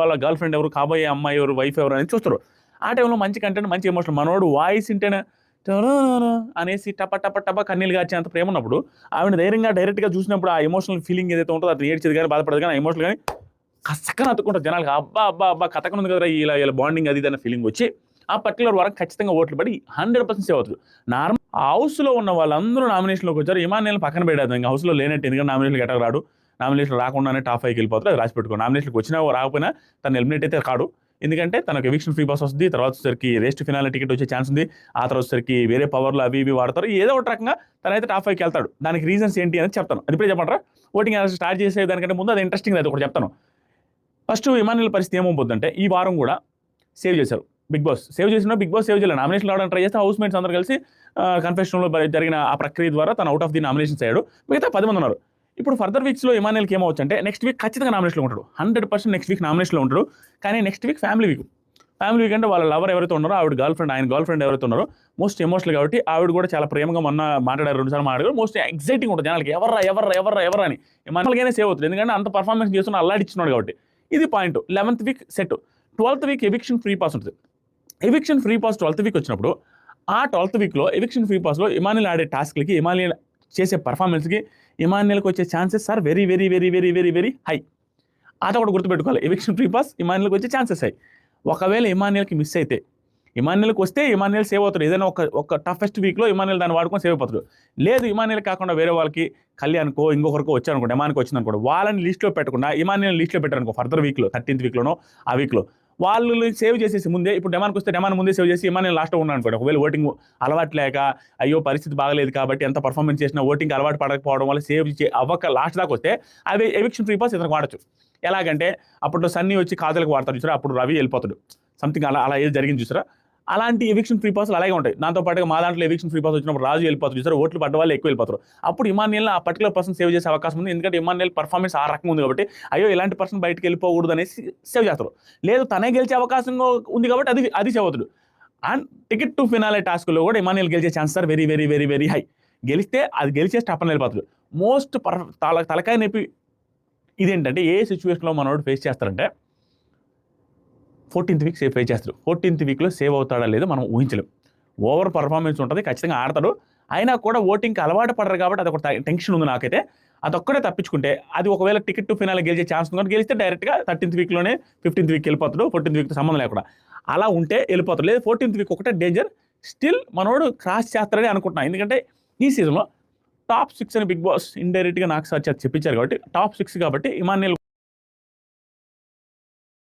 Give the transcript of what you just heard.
వాళ్ళ girl friend ఎవరు, కాబోయే అమ్మాయి ఎవరు, వైఫ్ ఎవరు అని చూస్తారు. ఆ టైంలో మంచి కంటెంట్, మంచి ఎమోషన్, మనోడు వాయిస్ వింటేనే అనేసి టప టప టప కన్నీళ్ళు గార్చేంత ప్రేమ ఉన్నప్పుడు ఆవిడ ధైర్యంగా డైరెక్ట్గా చూసినప్పుడు ఆ ఎమోషనల్ ఫీలింగ్ ఏదైతే ఉంటుందో అది ఏడ్చేది కానీ బాధపడదు కానీ ఆ ఎమోషనల్ కానీ కసక్కన అతుక్కుంటారు జనాలకు. అబ్బా అబ్బా అబ్బా కథకన ఉంది కదా ఇలా ఇలా బాండింగ్ అది అన్న ఫీలింగ్ వచ్చి ఆ పర్టికులర్ వరకు ఖచ్చితంగా ఓట్లు పడి 100% సేవ్ అవుతుంది. నార్మల్ హౌస్లో ఉన్న వాళ్ళందరూ నామినేషన్లోకి వచ్చారు. ఇమాన్యుయల్ పక్కన పెట్టేది ఇంకా హౌస్లో లేనట్టు, ఎందుకంటే నామినేషన్కి ఎట్లా రాడు, నామినేషన్ రాకుండానే టాప్ 5కి వెళ్ళిపోతారు. అది రాసి పెట్టుకో. నామినేషన్కి వచ్చినా రాకపోయినా తను ఎలిమినేట్ అయితే కాడు, ఎందుకంటే తనకు ఎవిక్షన్ ఫ్రీ పాస్ వస్తుంది. తర్వాత వచ్చేసరికి రేస్ట్ ఫినాల్ టికెట్ వచ్చే ఛాన్స్ ఉంది. ఆ తర్వాత వచ్చేసరికి వేరే పవర్లు అవి ఇవి వాడతారు. ఏదో ఒక రకంగా తనైతే టాప్ 5కి వెళ్తాడు. దానికి రీజన్స్ ఏంటి అని చెప్తాను. అది ఇప్పుడే చెప్పంటారా? ఓటింగ్ స్టార్ట్ చేసే దానికంటే ముందు అది ఇంట్రెస్టింగ్, అది ఒకటి చెప్తాను. ఫస్ట్ ఇమాన్యుయల్ పరిస్థితి ఏమవుతుందంటే ఈ వారం కూడా సేవ్ చేశారు బిగ్ బాస్. సేవ్ చేసినా బిగ్ బాస్ సేవ్ చేయలేదు. నామినేషన్ రావడానికి ట్రై చేస్తే హౌస్ మేట్స్ అందరూ కలిసి కన్ఫెషన్లో జరిగిన ఆ ప్రక్రియ ద్వారా తను అవుట్ ఆఫ్ ది నామినేషన్స్ అయ్యాడు. మిగతా 10 మంది ఉన్నారు. ఇప్పుడు ఫర్దర్ వీక్స్లో ఇమాన్యుయల్కి ఏమవచ్చు అంటే నెక్స్ట్ వీక్ ఖచ్చితంగా నామినేషన్లో ఉంటాడు. 100% నెక్స్ట్ వీక్ నామినేషన్లో ఉంటాడు. కానీ next week family week. Family week అంటే వాళ్ళ లవర్ ఎవరైతే ఉన్నారో ఆవిడ గర్ల్ ఫ్రెండ్, ఆయన గర్ల్ ఫ్రెండ్ ఎవరైతే ఉన్నారో మోస్ట్ ఎమోషనల్ కాబట్టి ఆవిడ కూడా చాలా ప్రేమగా మొన్న మాట్లాడారు, 2 సార్లు మాట్లాడారు. మోస్ట్ ఎగ్జైటింగ్ ఉంటుంది జనాలకి, ఎవరు అని. ఇమాన్యుయల్గానే సేవ్ అవుతుంది, ఎందుకంటే అంత పర్ఫార్మెన్స్ చేస్తున్న అల్లాడిచ్చినాడు కాబట్టి. ఇది point. 11th week set. 12th week eviction free pass ఉంటుంది. Eviction free pass 12th week వచ్చినప్పుడు ఆ 12th వీక్లో ఎవిక్షన్ ఫ్రీ పాస్లో ఇమాన్యుయల్ ఆడే టాస్క్లకి, ఇమాన్యుయల్ చేసే పర్ఫార్మెన్స్కి ఇమాన్యుయల్కి వచ్చే chances are very very very very very very high. అది కూడా గుర్తుపెట్టుకోవాలి. ఎవిక్షన్ ఫ్రీ పాస్ ఇమాన్యుయల్కి వచ్చే ఛాన్సెస్ హై. ఒకవేళ ఇమాన్యుయల్కి మిస్ అయితే, ఇమాన్యుయల్కి వస్తే ఇమాన్యుయల్ సేవ్ అవుతాడు. ఏదైనా ఒక టఫెస్ట్ వీక్లో ఇమాన్యుయల్ దాన్ని వాడుకొని సేవ్ అయిపోతాడు. లేదు ఇమాన్యుయల్ కాకుండా వేరే వాళ్ళకి కళ్యాణ్కో ఇంకొకరికో వచ్చారనుకోండి, ఎమాన్కి వచ్చింది అనుకోండి, వాళ్ళని లిస్ట్లో పెట్టకుండా ఇమాన్యుయల్ లిస్ట్లో పెట్టారనుకో ఫర్దర్ వీక్లో 13th వీక్లోనో ఆ వీక్లో వాళ్ళు సేవ్ చేసేసి ముందే, ఇప్పుడు డెమాన్కి వస్తే డెమాన్ ముందే సేవ్ చేసి ఇమాన్యుయల్ లాస్ట్లో ఉన్నాను అనుకోండి. ఒకవేళ ఓటింగ్ అలవాటు లేక అయ్యో పరిస్థితి బాగలేదు కాబట్టి ఎంత పర్ఫార్మెన్స్ చేసినా ఓటింగ్ అలవాటు పడకపోవడం వల్ల సేవ్ లాస్ట్ దాకా వస్తే అవి ఎవిక్షన్ ఫ్రీ పాస్ ఇతనికి వాడచ్చు. ఎలాగంటే అప్పుడు సన్నీ వచ్చి కాజలకు వాడతారు చూసారా, అప్పుడు రవి వెళ్ళిపోతాడు, సంథింగ్ అలా ఏది జరిగింది చూసారా. అలాంటి ఎవిక్షన్ ఫ్రీ పాస్లు అలాగే ఉంటాయి. దాంతో పాటుగా మా దాంట్లో ఎవిక్షన్ ఫ్రీ పాస్ వచ్చినప్పుడు రాజు వెళ్ళిపోతారు చూసారు, ఓట్లు పడ్డ వాళ్ళు ఎక్కువ వెళ్ళిపోతారు. అప్పుడు ఇమాన్యుయల్ ఆ పర్టికులర్ పర్సన్ సేవ్ చేసే అవకాశం ఉంది, ఎందుకంటే ఇమాన్యుయల్ పర్ఫార్మెన్స్ ఆ రకంగా ఉంది కాబట్టి అయ్యో ఇలాంటి పర్సన్ బయటకు వెళ్ళిపోకూడదు అనేసి సేవ్ చేస్తారు. లేదు తనే గెలిచే అవకాశం ఉంది కాబట్టి అది సేవ్ అవుతాడు. అండ్ టికెట్ టు ఫినాలే టాస్క్లో కూడా ఇమాన్యుయల్ గెలిచే chances are very very very very high. గెలిస్తే అది గెలిచే స్టాప్ వెళ్ళిపోతాడు. మోస్ట్ తలకాయ నొప్పి ఇదేంటంటే ఏ సిచ్యువేషన్లో మనోడు ఫేస్ చేస్తారంటే 14th వీక్ ఫేస్ చేస్తాడు. 14th వీక్లో సేవ్ అవుతాడా లేదో మనం ఊహించలేం. ఓవర్ పర్ఫార్మెన్స్ ఉంటుంది, ఖచ్చితంగా ఆడతాడు. అయినా కూడా ఓటింగ్కి అలవాటు పడరు కాబట్టి అది ఒక టెన్షన్ ఉంది నాకైతే. అదొక్కడే తప్పించుకుంటే అది ఒకవేళ టికెట్ టు ఫినాల్ గెలిచే ఛాన్స్ ఉంది, గెలిస్తే డైరెక్ట్గా 13th వీక్లోనే 15th వీక్ వెళ్ళిపోతాడు. 14th వీక్తో సంబంధం లేకుండా అలా ఉంటే వెళ్ళిపోతాడు. లేదు 14th వీక్ ఒకటే డేంజర్. స్టిల్ మనోడు క్రాస్ చేస్తారని అనుకుంటున్నాను, ఎందుకంటే ఈ సీజన్లో టాప్ 6 అని బిగ్ బాస్ ఇండైరెక్ట్గా నాకు సార్ చెప్పించారు కాబట్టి టాప్ 6 కాబట్టి ఇమాన్యుయల్